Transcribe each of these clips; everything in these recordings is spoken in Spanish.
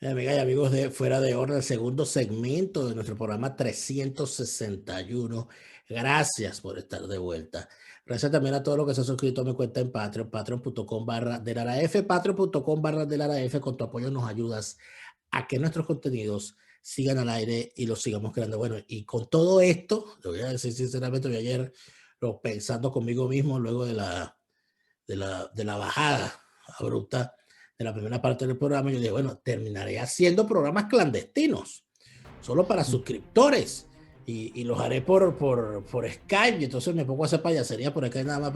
Amigas y amigos de Fuera de Orden, el segundo segmento de nuestro programa 361. Gracias por estar de vuelta. Gracias también a todos los que se han suscrito a mi cuenta en Patreon, patreon.com/delaraf, patreon.com/delaraf. Con tu apoyo nos ayudas a que nuestros contenidos sigan al aire y los sigamos creando. Bueno, y con todo esto, lo voy a decir sinceramente, yo ayer pensando conmigo mismo, luego de la bajada abrupta de la primera parte del programa, yo dije, bueno, terminaré haciendo programas clandestinos, solo para suscriptores, y los haré por Skype, y entonces me pongo a hacer payasería por acá nada más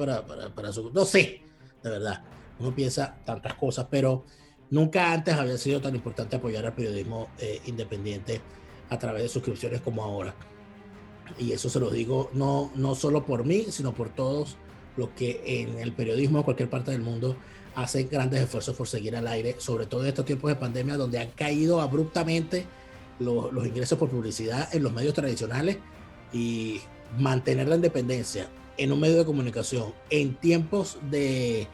para su... No sé, de verdad, uno piensa tantas cosas, pero nunca antes había sido tan importante apoyar al periodismo independiente a través de suscripciones como ahora. Y eso se lo digo no solo por mí, sino por todos los que en el periodismo, en cualquier parte del mundo, hacen grandes esfuerzos por seguir al aire, sobre todo en estos tiempos de pandemia, donde han caído abruptamente los ingresos por publicidad en los medios tradicionales, y mantener la independencia en un medio de comunicación en tiempos de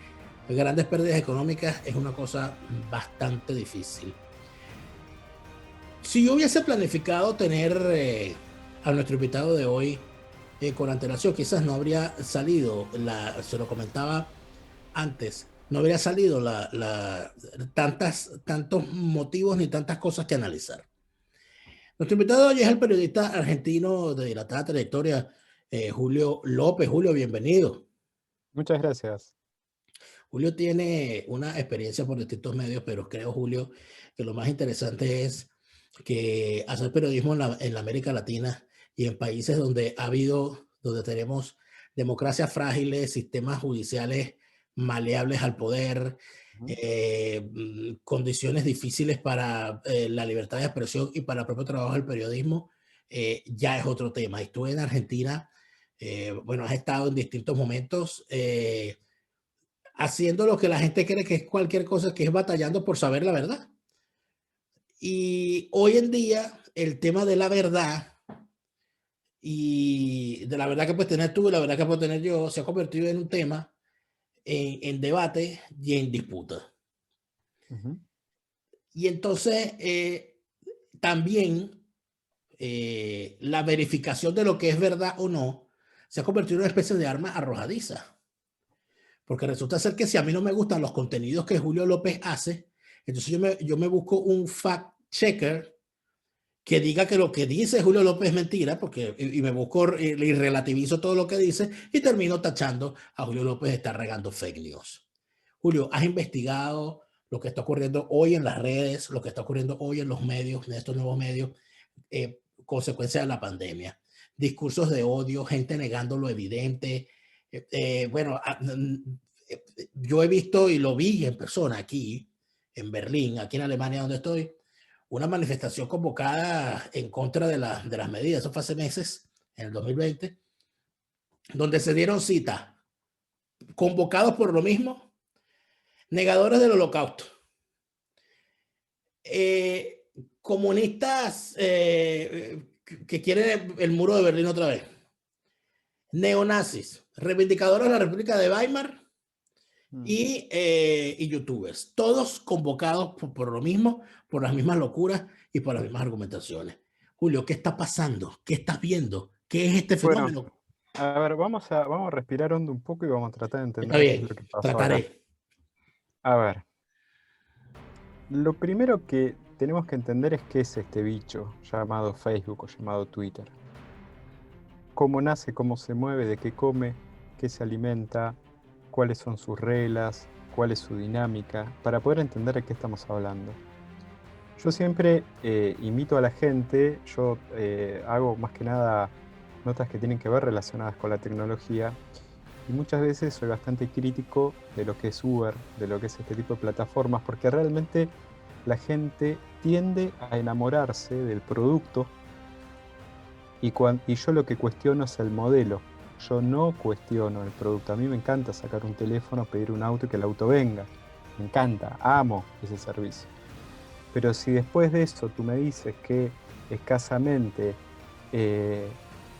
grandes pérdidas económicas es una cosa bastante difícil. Si yo hubiese planificado tener a nuestro invitado de hoy con antelación, quizás no habría salido, se lo comentaba antes, no habría salido tantos motivos ni tantas cosas que analizar. Nuestro invitado de hoy es el periodista argentino de dilatada trayectoria, Julio López. Julio, bienvenido. Muchas gracias. Julio tiene una experiencia por distintos medios, pero creo, Julio, que lo más interesante es que hacer periodismo en la América Latina y en países donde tenemos democracias frágiles, sistemas judiciales maleables al poder, Ujú. condiciones difíciles para la libertad de expresión y para el propio trabajo del periodismo, ya es otro tema. Y tú en Argentina, bueno, has estado en distintos momentos. Haciendo lo que la gente cree que es cualquier cosa, que es batallando por saber la verdad. Y hoy en día, el tema de la verdad y de la verdad que puedes tener tú y la verdad que puedo tener yo, se ha convertido en un tema en debate y en disputa. Ujú. Y entonces, también la verificación de lo que es verdad o no se ha convertido en una especie de arma arrojadiza. Porque resulta ser que si a mí no me gustan los contenidos que Julio López hace, entonces yo me busco un fact checker que diga que lo que dice Julio López es mentira, porque, y me busco y relativizo todo lo que dice y termino tachando a Julio López de estar regando fake news. Julio, ¿has investigado lo que está ocurriendo hoy en las redes, lo que está ocurriendo hoy en los medios, en estos nuevos medios, consecuencia de la pandemia? Discursos de odio, gente negando lo evidente. Bueno, yo he visto y lo vi en persona aquí, en Berlín, aquí en Alemania donde estoy, una manifestación convocada en contra de las medidas, eso fue hace meses, en el 2020, donde se dieron cita, convocados por lo mismo, negadores del holocausto, eh, comunistas que quieren el muro de Berlín otra vez, neonazis, reivindicadores de la República de Weimar Mm. y youtubers, todos convocados por lo mismo, por las mismas locuras y por las mismas argumentaciones. Julio, ¿qué está pasando? ¿Qué estás viendo? ¿Qué es este Bueno, fenómeno? a ver, vamos a respirar hondo un poco y vamos a tratar de Está entender qué es bien, lo que pasó acá. trataré. A ver, lo primero que tenemos que entender es qué es este bicho llamado Facebook o llamado Twitter. Cómo nace, cómo se mueve, de qué come, qué se alimenta, cuáles son sus reglas, cuál es su dinámica, para poder entender de qué estamos hablando. Yo siempre invito a la gente, yo hago más que nada notas que tienen que ver relacionadas con la tecnología y muchas veces soy bastante crítico de lo que es Uber, de lo que es este tipo de plataformas, porque realmente la gente tiende a enamorarse del producto y yo lo que cuestiono es el modelo. Yo no cuestiono el producto. A mí me encanta sacar un teléfono, pedir un auto y que el auto venga. Me encanta, amo ese servicio. Pero si después de eso tú me dices que escasamente eh,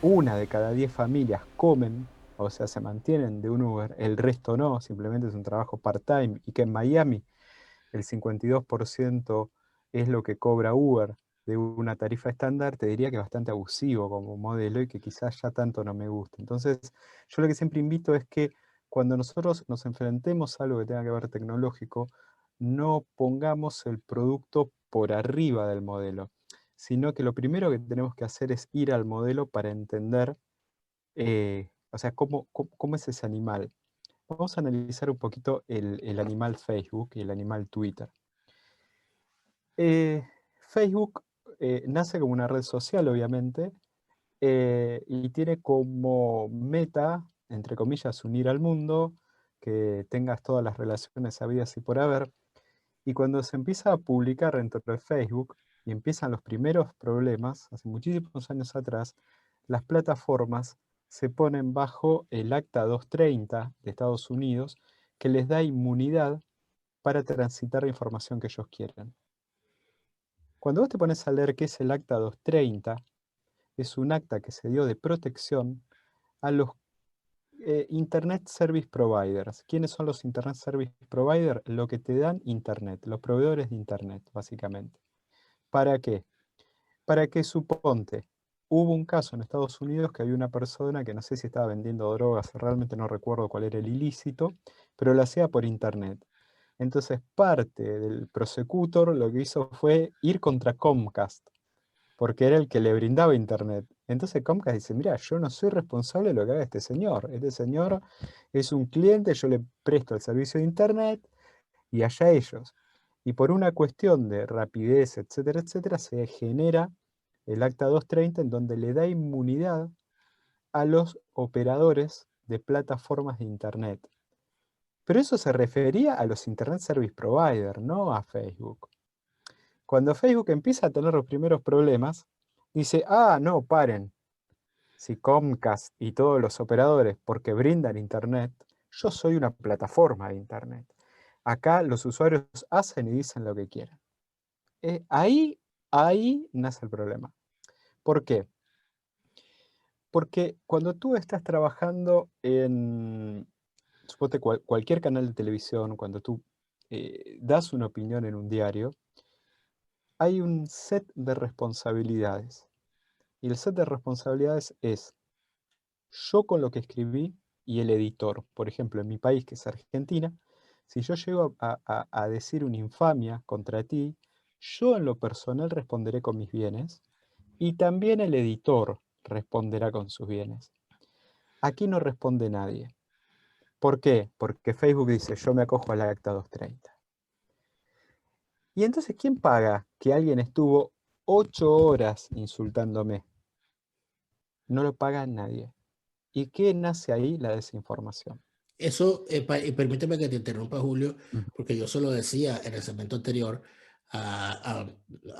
una de cada 10 familias comen, o sea, se mantienen de un Uber, el resto no, simplemente es un trabajo part-time, y que en Miami el 52% es lo que cobra Uber de una tarifa estándar, te diría que es bastante abusivo como modelo y que quizás ya tanto no me guste. Entonces, yo lo que siempre invito es que cuando nosotros nos enfrentemos a algo que tenga que ver tecnológico, no pongamos el producto por arriba del modelo, sino que lo primero que tenemos que hacer es ir al modelo para entender, o sea, cómo es ese animal. Vamos a analizar un poquito el animal Facebook y el animal Twitter. Facebook nace como una red social, obviamente, y tiene como meta, entre comillas, unir al mundo, que tengas todas las relaciones habidas y por haber. Y cuando se empieza a publicar dentro de Facebook y empiezan los primeros problemas, hace muchísimos años atrás, las plataformas se ponen bajo el Acta 230 de Estados Unidos, que les da inmunidad para transitar la información que ellos quieran. Cuando vos te pones a leer qué es el Acta 230, es un acta que se dio de protección a los Internet Service Providers. ¿Quiénes son los Internet Service Providers? Lo que te dan Internet, los proveedores de Internet, básicamente. ¿Para qué? Para que, suponte, hubo un caso en Estados Unidos que había una persona que no sé si estaba vendiendo drogas, realmente no recuerdo cuál era el ilícito, pero lo hacía por Internet. Entonces, parte del prosecutor lo que hizo fue ir contra Comcast, porque era el que le brindaba Internet. Entonces Comcast dice, mira, yo no soy responsable de lo que haga este señor. Este señor es un cliente, yo le presto el servicio de Internet y allá ellos. Y por una cuestión de rapidez, etcétera, se genera el Acta 230 en donde le da inmunidad a los operadores de plataformas de Internet. Pero eso se refería a los Internet Service Provider, no a Facebook. Cuando Facebook empieza a tener los primeros problemas, dice, no, paren, si Comcast y todos los operadores, porque brindan Internet, yo soy una plataforma de Internet. Acá los usuarios hacen y dicen lo que quieren. Ahí nace el problema. ¿Por qué? Porque cuando tú estás trabajando en, suponte, cualquier canal de televisión, cuando tú das una opinión en un diario, hay un set de responsabilidades. Y el set de responsabilidades es yo con lo que escribí y el editor. Por ejemplo, en mi país, que es Argentina, si yo llego a decir una infamia contra ti, yo en lo personal responderé con mis bienes y también el editor responderá con sus bienes. Aquí no responde nadie. ¿Por qué? Porque Facebook dice, yo me acojo al Acta 230. Y entonces, ¿quién paga que alguien estuvo 8 horas insultándome? No lo paga nadie. ¿Y qué nace ahí? La desinformación. Eso, y permíteme que te interrumpa, Julio, Ujú. porque yo se lo decía en el segmento anterior a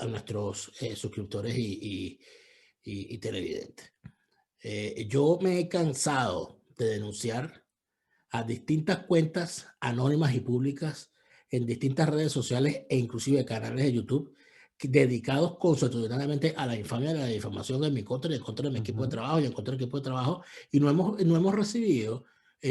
nuestros suscriptores y televidentes. Yo me he cansado de denunciar a distintas cuentas anónimas y públicas en distintas redes sociales e inclusive canales de YouTube dedicados consuetudinariamente a la infamia y a la difamación en mi contra y en contra de mi equipo de Ujú. trabajo y en contra del equipo de trabajo, y no hemos recibido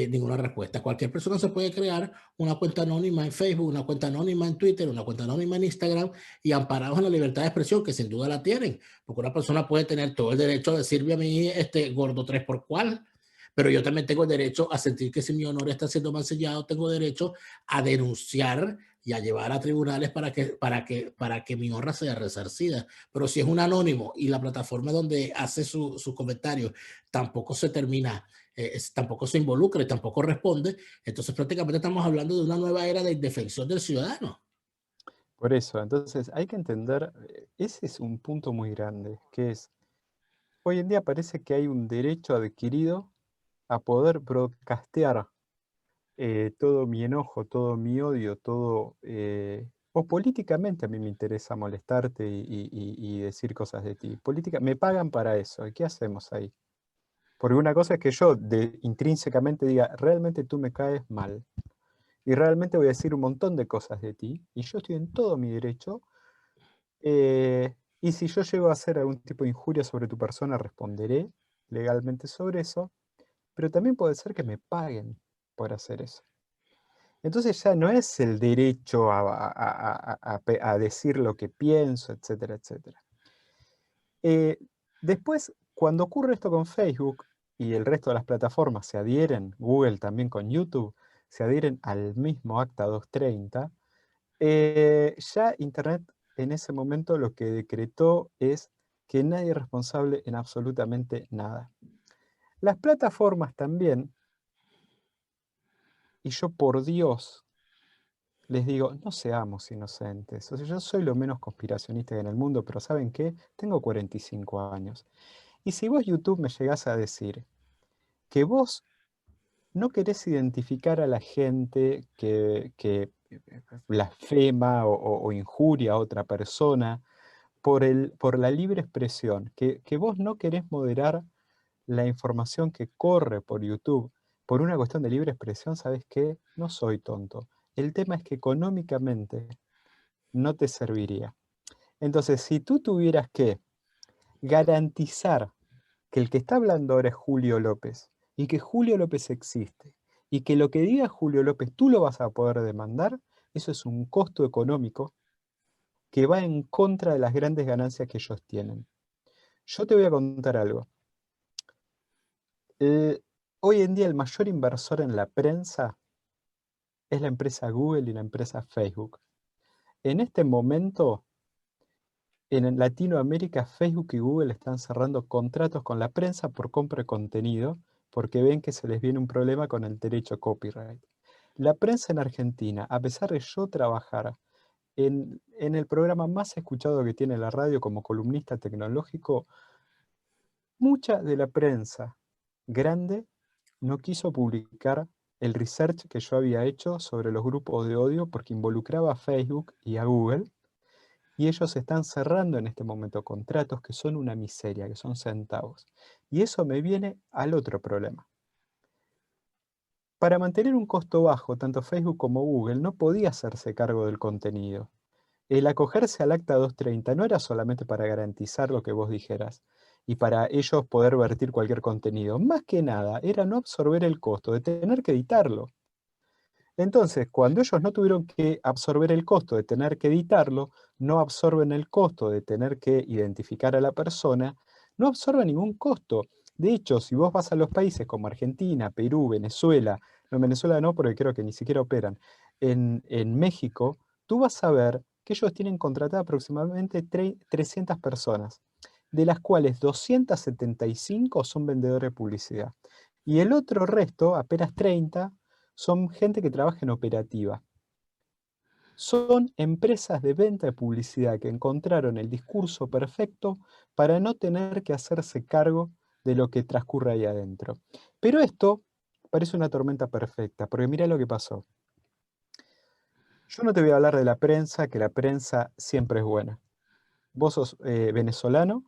ninguna respuesta. Cualquier persona se puede crear una cuenta anónima en Facebook, una cuenta anónima en Twitter, una cuenta anónima en Instagram, y amparados en la libertad de expresión, que sin duda la tienen, porque una persona puede tener todo el derecho a decirme a mí, gordo tres por cual, pero yo también tengo el derecho a sentir que si mi honor está siendo mancillado, tengo derecho a denunciar y a llevar a tribunales para que mi honra sea resarcida. Pero si es un anónimo y la plataforma donde hace su comentario tampoco se termina, tampoco se involucra y tampoco responde, entonces prácticamente estamos hablando de una nueva era de indefensión del ciudadano. Por eso, entonces hay que entender, ese es un punto muy grande, que es, hoy en día parece que hay un derecho adquirido a poder broadcastear todo mi enojo, todo mi odio, todo, o políticamente a mí me interesa molestarte y decir cosas de ti. Política, me pagan para eso, ¿y qué hacemos ahí? Porque una cosa es que yo intrínsecamente diga, realmente tú me caes mal, y realmente voy a decir un montón de cosas de ti, y yo estoy en todo mi derecho. Y si yo llego a hacer algún tipo de injuria sobre tu persona, responderé legalmente sobre eso, pero también puede ser que me paguen por hacer eso. Entonces ya no es el derecho a decir lo que pienso, etcétera, etcétera. Después, cuando ocurre esto con Facebook y el resto de las plataformas se adhieren, Google también con YouTube, se adhieren al mismo Acta 230, ya Internet en ese momento lo que decretó es que nadie es responsable en absolutamente nada. Las plataformas también, y yo por Dios les digo, no seamos inocentes. O sea, yo soy lo menos conspiracionista en el mundo, pero ¿saben qué? Tengo 45 años. Y si vos, YouTube, me llegás a decir que vos no querés identificar a la gente que blasfema o injuria a otra persona por la libre expresión, que vos no querés moderar la información que corre por YouTube por una cuestión de libre expresión, ¿sabes qué? No soy tonto. El tema es que económicamente no te serviría. Entonces, si tú tuvieras que garantizar que el que está hablando ahora es Julio López y que Julio López existe y que lo que diga Julio López tú lo vas a poder demandar, eso es un costo económico que va en contra de las grandes ganancias que ellos tienen. Yo te voy a contar algo. Hoy en día el mayor inversor en la prensa es la empresa Google y la empresa Facebook. En este momento, en Latinoamérica, Facebook y Google están cerrando contratos con la prensa por compra de contenido porque ven que se les viene un problema con el derecho a copyright. La prensa en Argentina, a pesar de yo trabajar en el programa más escuchado que tiene la radio como columnista tecnológico, mucha de la prensa grande no quiso publicar el research que yo había hecho sobre los grupos de odio porque involucraba a Facebook y a Google, y ellos están cerrando en este momento contratos que son una miseria, que son centavos. Y eso me viene al otro problema. Para mantener un costo bajo, tanto Facebook como Google no podía hacerse cargo del contenido. El acogerse al Acta 230 no era solamente para garantizar lo que vos dijeras y para ellos poder vertir cualquier contenido. Más que nada, era no absorber el costo de tener que editarlo. Entonces, cuando ellos no tuvieron que absorber el costo de tener que editarlo, no absorben el costo de tener que identificar a la persona, no absorben ningún costo. De hecho, si vos vas a los países como Argentina, Perú, Venezuela, no, en Venezuela no, porque creo que ni siquiera operan, en México, tú vas a ver que ellos tienen contratadas aproximadamente 300 personas, de las cuales 275 son vendedores de publicidad. Y el otro resto, apenas 30, son gente que trabaja en operativa. Son empresas de venta de publicidad que encontraron el discurso perfecto para no tener que hacerse cargo de lo que transcurre ahí adentro. Pero esto parece una tormenta perfecta, porque mira lo que pasó. Yo no te voy a hablar de la prensa, que la prensa siempre es buena. Vos sos venezolano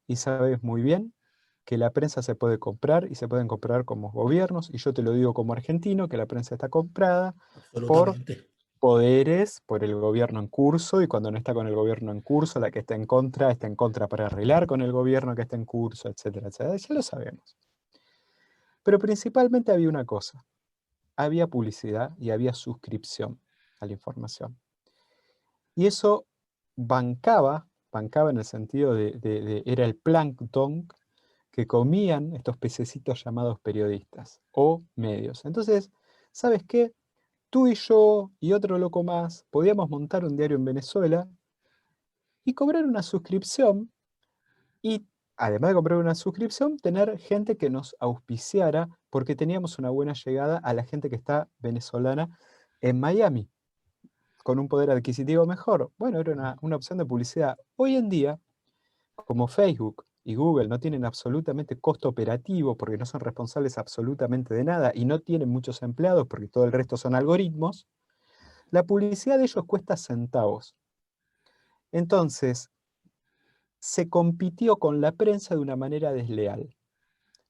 y sabes muy bien que la prensa se puede comprar y se pueden comprar como gobiernos, y yo te lo digo como argentino, que la prensa está comprada por Absolutamente. poderes, por el gobierno en curso, y cuando no está con el gobierno en curso, la que está en contra para arreglar con el gobierno que está en curso, etcétera, etcétera. Ya lo sabemos. Pero principalmente había una cosa, había publicidad y había suscripción a la información. Y eso bancaba en el sentido era el plancton que comían estos pececitos llamados periodistas o medios. Entonces, ¿sabes qué? Tú y yo y otro loco más podíamos montar un diario en Venezuela y cobrar una suscripción y, además de comprar una suscripción, tener gente que nos auspiciara porque teníamos una buena llegada a la gente que está venezolana en Miami, con un poder adquisitivo mejor. Bueno, era una opción de publicidad. Hoy en día, como Facebook y Google no tienen absolutamente costo operativo porque no son responsables absolutamente de nada y no tienen muchos empleados porque todo el resto son algoritmos, la publicidad de ellos cuesta centavos. Entonces, se compitió con la prensa de una manera desleal.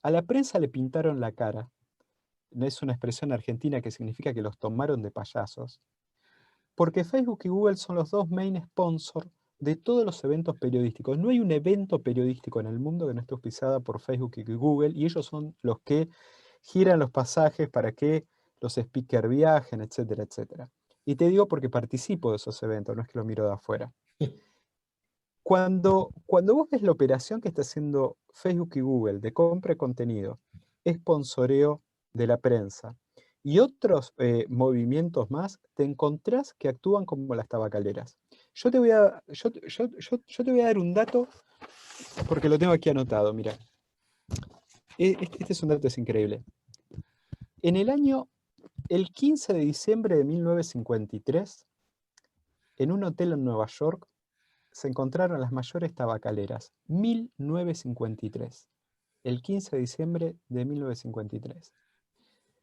A la prensa le pintaron la cara. Es una expresión argentina que significa que los tomaron de payasos. Porque Facebook y Google son los dos main sponsors de todos los eventos periodísticos. No hay un evento periodístico en el mundo que no esté auspiciado por Facebook y Google, y ellos son los que giran los pasajes para que los speakers viajen, etcétera, etcétera. Y te digo porque participo de esos eventos, no es que lo miro de afuera. Cuando vos ves la operación que está haciendo Facebook y Google de compra de contenido, sponsoreo de la prensa y otros movimientos más, te encontrás que actúan como las tabacaleras. Yo te voy a dar un dato porque lo tengo aquí anotado, mira. Este es un dato, es increíble. En el 15 de diciembre de 1953, en un hotel en Nueva York, se encontraron las mayores tabacaleras. 1953. El 15 de diciembre de 1953.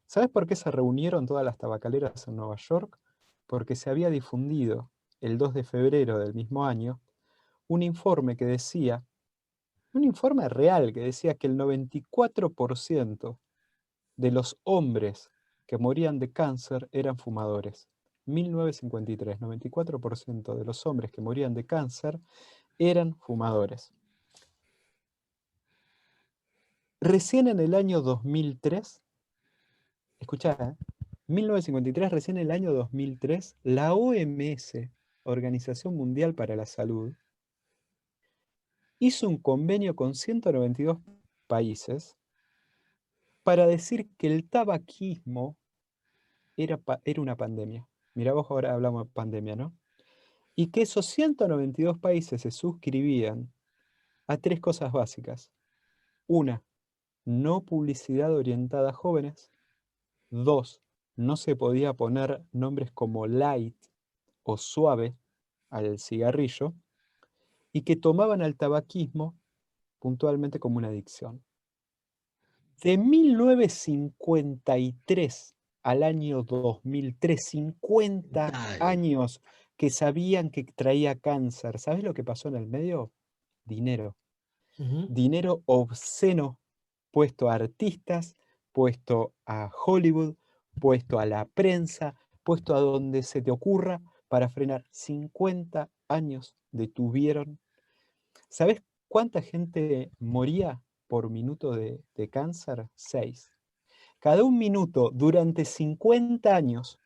¿Sabes por qué se reunieron todas las tabacaleras en Nueva York? Porque se había difundido el 2 de febrero del mismo año un informe que decía, un informe real que decía que el 94% de los hombres que morían de cáncer eran fumadores. 1953, 94% de los hombres que morían de cáncer eran fumadores. Recién en el año 2003, escuchá, 1953, recién en el año 2003, la OMS, Organización Mundial para la Salud, hizo un convenio con 192 países para decir que el tabaquismo era una pandemia. Mirá vos, ahora hablamos de pandemia, ¿no? Y que esos 192 países se suscribían a tres cosas básicas. Una, no publicidad orientada a jóvenes. Dos, no se podía poner nombres como light o suave al cigarrillo. Y que tomaban al tabaquismo puntualmente como una adicción. De 1953 al año 2003, 50 Ay, años que sabían que traía cáncer. ¿Sabes lo que pasó en el medio? Dinero. ujú. Dinero obsceno puesto a artistas, puesto a Hollywood, puesto a la prensa, puesto a donde se te ocurra para frenar. 50 años detuvieron. ¿Sabes cuánta gente moría por minuto de cáncer? 6. Cada un minuto durante 50 años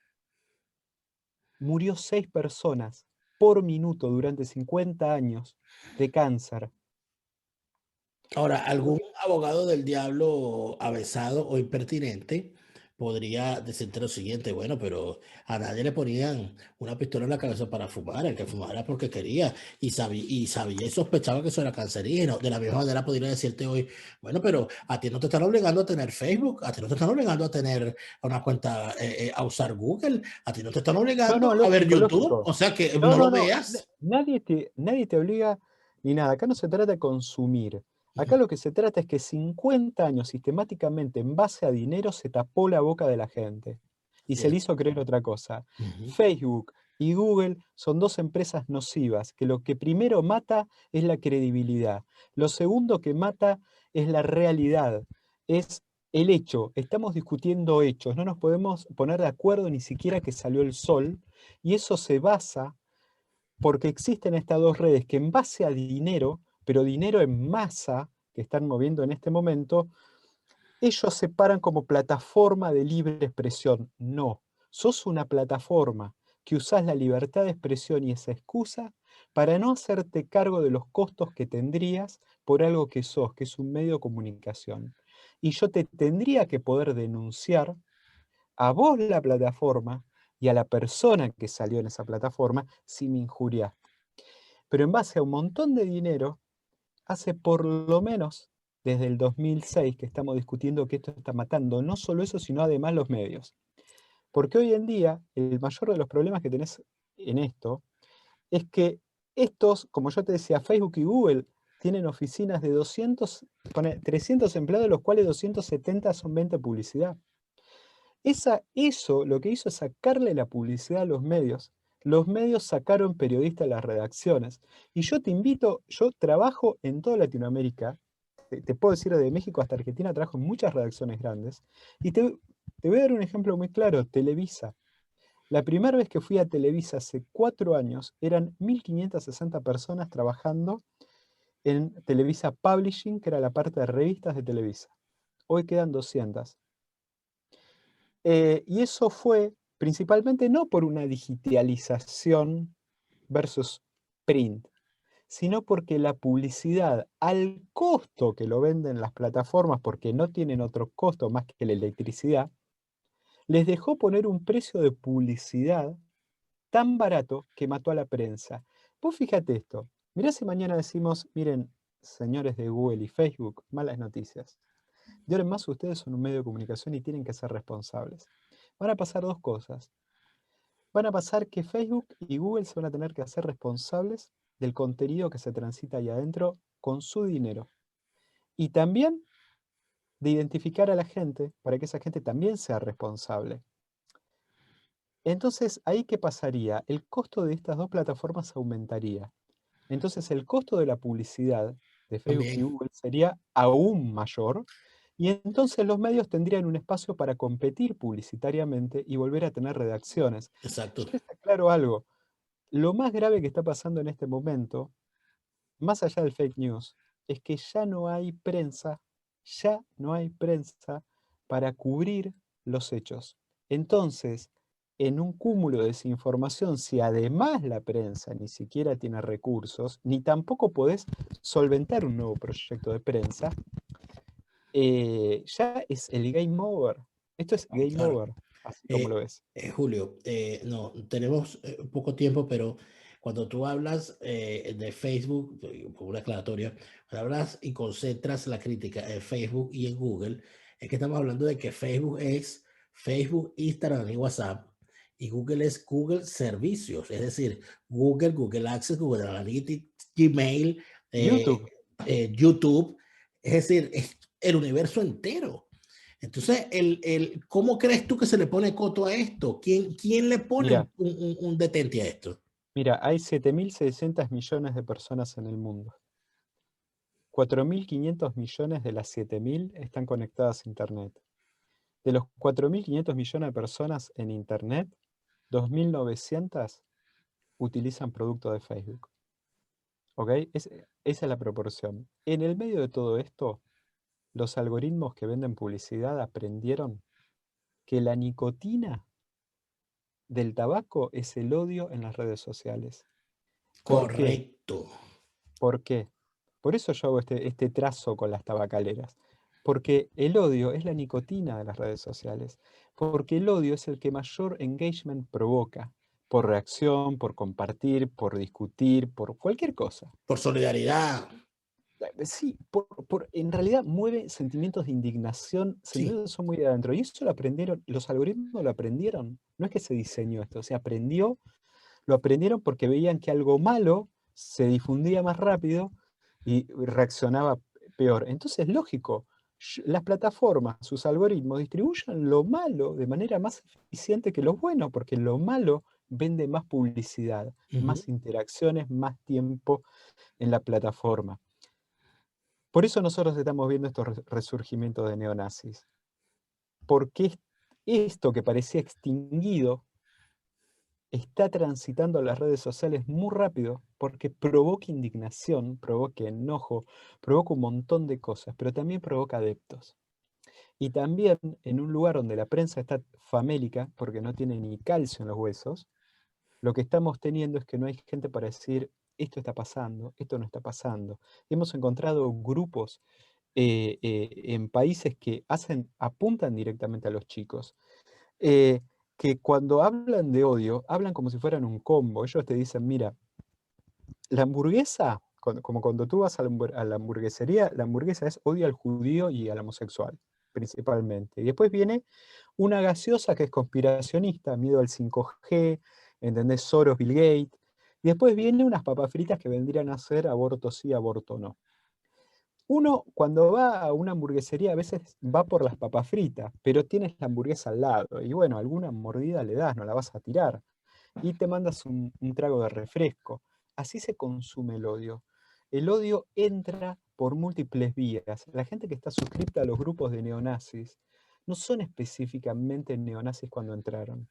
murió 6 personas por minuto durante 50 años de cáncer. Ahora, algún abogado del diablo avesado o impertinente podría decirte lo siguiente, bueno, pero a nadie le ponían una pistola en la cabeza para fumar, el que fumara porque quería y sospechaba que eso era cancerígeno. De la misma manera podría decirte hoy, bueno, pero a ti no te están obligando a tener Facebook, a ti no te están obligando a tener una cuenta, a usar Google, a ti no te están No, obligando no, a ver lógico, YouTube, lógico. o sea que No, no lo no, no. veas. Nadie te obliga ni nada. Acá no se trata de consumir. Ujú. Acá lo que se trata es que 50 años sistemáticamente en base a dinero se tapó la boca de la gente y se le Cierto. hizo creer otra cosa. Ujú. Facebook y Google son dos empresas nocivas que lo que primero mata es la credibilidad. Lo segundo que mata es la realidad, es el hecho. Estamos discutiendo hechos, no nos podemos poner de acuerdo ni siquiera que salió el sol y eso se basa porque existen estas dos redes que en base a dinero, pero dinero en masa que están moviendo en este momento, ellos se paran como plataforma de libre expresión. No, sos una plataforma que usás la libertad de expresión y esa excusa para no hacerte cargo de los costos que tendrías por algo que sos, que es un medio de comunicación. Y yo te tendría que poder denunciar a vos la plataforma y a la persona que salió en esa plataforma si me injuriaste. Pero en base a un montón de dinero, hace por lo menos desde el 2006 que estamos discutiendo que esto está matando no solo eso, sino además los medios. Porque hoy en día el mayor de los problemas que tenés en esto es que estos, como yo te decía, Facebook y Google tienen oficinas de 300 empleados, de los cuales 270 son venta de publicidad. Eso lo que hizo es sacarle la publicidad a los medios. Los medios sacaron periodistas de las redacciones. Y yo te invito, yo trabajo en toda Latinoamérica, te puedo decir de México hasta Argentina, trabajo en muchas redacciones grandes. Y te voy a dar un ejemplo muy claro, Televisa. La primera vez que fui a Televisa hace 4 años, eran 1560 personas trabajando en Televisa Publishing, que era la parte de revistas de Televisa. Hoy quedan 200. Y eso fue principalmente no por una digitalización versus print, sino porque la publicidad, al costo que lo venden las plataformas, porque no tienen otro costo más que la electricidad, les dejó poner un precio de publicidad tan barato que mató a la prensa. Vos fíjate esto, mirá si mañana decimos, miren, señores de Google y Facebook, malas noticias. De ahora en más ustedes son un medio de comunicación y tienen que ser responsables. Van a pasar dos cosas. Van a pasar que Facebook y Google se van a tener que hacer responsables del contenido que se transita ahí adentro con su dinero. Y también de identificar a la gente para que esa gente también sea responsable. Entonces, ¿ahí qué pasaría? El costo de estas dos plataformas aumentaría. Entonces, el costo de la publicidad de Facebook y También, Google sería aún mayor, y entonces los medios tendrían un espacio para competir publicitariamente y volver a tener redacciones. exacto. Ya está claro algo, lo más grave que está pasando en este momento, más allá del fake news, es que ya no hay prensa para cubrir los hechos. Entonces, en un cúmulo de desinformación, si además la prensa ni siquiera tiene recursos, ni tampoco podés solventar un nuevo proyecto de prensa, ya es el game over. Esto es game Claro. over, así como lo ves. Julio, no, tenemos poco tiempo, pero cuando tú hablas de Facebook, por una aclaratoria, cuando hablas y concentras la crítica en Facebook y en Google, es que estamos hablando de que Facebook es Facebook, Instagram y WhatsApp, y Google es Google Servicios, es decir, Google, Google Access, Google Analytics, Gmail, YouTube, YouTube, es decir, es el universo entero. Entonces, ¿cómo crees tú que se le pone coto a esto? ¿Quién le pone mira, un detente a esto? hay 7.600 millones de personas en el mundo. 4.500 millones de las 7.000 están conectadas a Internet. De los 4.500 millones de personas en Internet, 2.900 utilizan productos de Facebook. ¿Ok? Esa es la proporción. En el medio de todo esto, los algoritmos que venden publicidad aprendieron que la nicotina del tabaco es el odio en las redes sociales. ¿Por qué? Correcto. ¿Por qué? Por eso yo hago este trazo con las tabacaleras. Porque el odio es la nicotina de las redes sociales. Porque el odio es el que mayor engagement provoca. Por reacción, por compartir, por discutir, por cualquier cosa. Por solidaridad. Sí, en realidad mueve sentimientos de indignación, Sí. sentimientos que son muy de adentro. Y eso lo aprendieron, los algoritmos lo aprendieron. No es que se diseñó esto, se aprendió, lo aprendieron porque veían que algo malo se difundía más rápido y reaccionaba peor. Entonces, lógico, las plataformas, sus algoritmos distribuyen lo malo de manera más eficiente que lo bueno, porque lo malo vende más publicidad, Ujú. más interacciones, más tiempo en la plataforma. Por eso nosotros estamos viendo estos resurgimientos de neonazis. Porque esto que parecía extinguido está transitando las redes sociales muy rápido porque provoca indignación, provoca enojo, provoca un montón de cosas, pero también provoca adeptos. Y también en un lugar donde la prensa está famélica, porque no tiene ni calcio en los huesos, lo que estamos teniendo es que no hay gente para decir, esto está pasando, esto no está pasando. Hemos encontrado grupos en países que apuntan directamente a los chicos. eh, que cuando hablan de odio, hablan como si fueran un combo. Ellos te dicen, mira, la hamburguesa, como cuando tú vas a la hamburguesería, la hamburguesa es odio al judío y al homosexual, principalmente. Y después viene una gaseosa que es conspiracionista, miedo al 5G, ¿entendés? Soros, Bill Gates. Y después viene unas papas fritas que vendrían a ser aborto sí, aborto no. Uno cuando va a una hamburguesería a veces va por las papas fritas, pero tienes la hamburguesa al lado y bueno, alguna mordida le das, no la vas a tirar. Y te mandas un trago de refresco. Así se consume el odio. El odio entra por múltiples vías. La gente que está suscrita a los grupos de neonazis no son específicamente neonazis cuando entraron,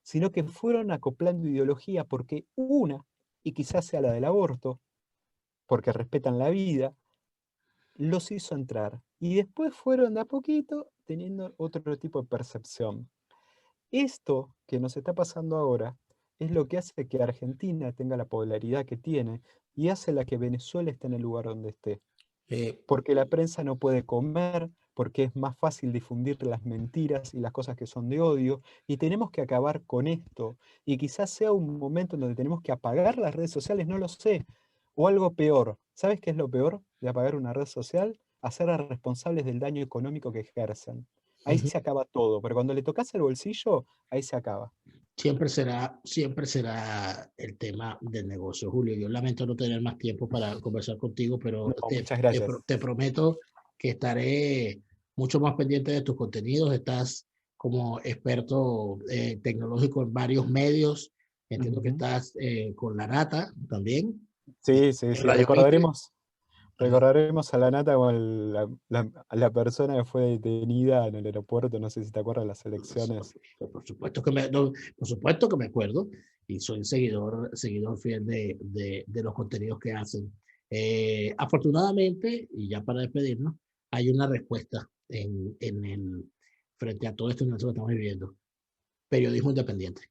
sino que fueron acoplando ideología porque una, y quizás sea la del aborto, porque respetan la vida, los hizo entrar. Y después fueron de a poquito teniendo otro tipo de percepción. Esto que nos está pasando ahora es lo que hace que Argentina tenga la popularidad que tiene y hace la que Venezuela esté en el lugar donde esté. Eh, Porque la prensa no puede comer, porque es más fácil difundir las mentiras y las cosas que son de odio, y tenemos que acabar con esto. Y quizás sea un momento en donde tenemos que apagar las redes sociales, no lo sé. O algo peor. ¿Sabes qué es lo peor de apagar una red social? Hacer a responsables del daño económico que ejercen. Ahí ujú. se acaba todo, pero cuando le tocas el bolsillo, ahí se acaba. Siempre será el tema del negocio, Julio. Yo lamento no tener más tiempo para conversar contigo, pero No, muchas gracias. te prometo que estaré mucho más pendiente de tus contenidos. Estás como experto tecnológico en varios medios. Entiendo que Ujú. estás con La Nata también, Sí, sí, en sí, Radio Mitre. recordaremos a la nata con a la persona que fue detenida en el aeropuerto, no sé si te acuerdas de las elecciones. Por supuesto que no, por supuesto que me acuerdo y soy seguidor fiel de los contenidos que hacen. Afortunadamente, y ya para despedirnos, hay una respuesta frente a todo esto que nosotros estamos viviendo. Periodismo independiente.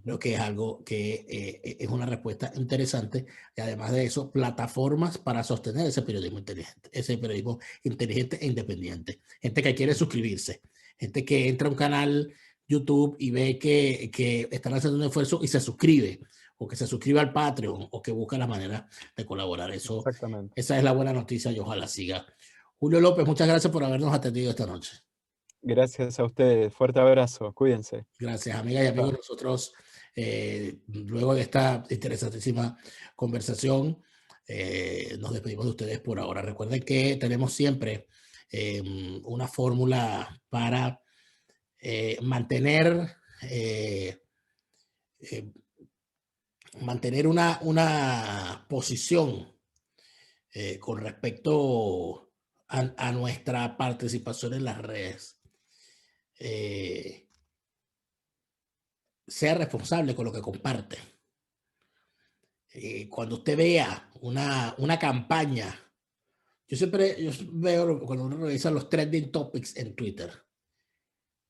Creo Ujú. que es algo que es una respuesta interesante y además de eso, plataformas para sostener ese periodismo inteligente e independiente. Gente que quiere suscribirse, gente que entra a un canal YouTube y ve que están haciendo un esfuerzo y se suscribe, o que se suscribe al Patreon, o que busca la manera de colaborar. Exactamente. Esa es la buena noticia y ojalá siga. Julio López, muchas gracias por habernos atendido esta noche. Gracias a ustedes. Fuerte abrazo. Cuídense. Gracias, amigas y amigos. Chao. Nosotros, luego de esta interesantísima conversación, nos despedimos de ustedes por ahora. Recuerden que tenemos siempre una fórmula para mantener, eh, mantener una posición con respecto a nuestra participación en las redes. Sea responsable con lo que comparte. Cuando usted vea una campaña, yo veo cuando uno revisa los trending topics en Twitter,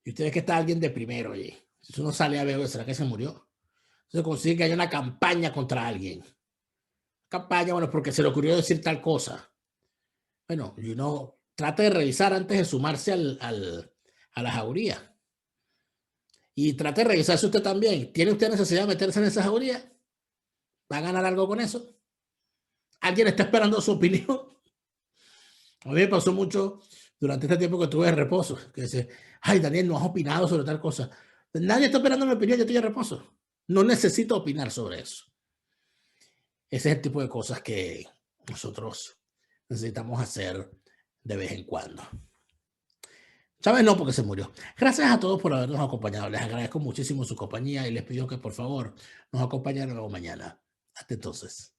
y usted ve que está alguien de primero allí. Si uno sale a ver, ¿será que se murió? Entonces consigue que haya una campaña contra alguien. Campaña, bueno, porque se le ocurrió decir tal cosa. Bueno, y uno trata de revisar antes de sumarse a la jauría. Y trate de revisarse usted también. ¿Tiene usted necesidad de meterse en esa jauría? ¿Va a ganar algo con eso? ¿Alguien está esperando su opinión? A mí me pasó mucho durante este tiempo que estuve de reposo, que dice, ay, Daniel, no has opinado sobre tal cosa. Nadie está esperando mi opinión, yo estoy de reposo. No necesito opinar sobre eso. Ese es el tipo de cosas que nosotros necesitamos hacer de vez en cuando. Chávez no, porque se murió. Gracias a todos por habernos acompañado. Les agradezco muchísimo su compañía y les pido que por favor nos acompañen luego mañana. Hasta entonces.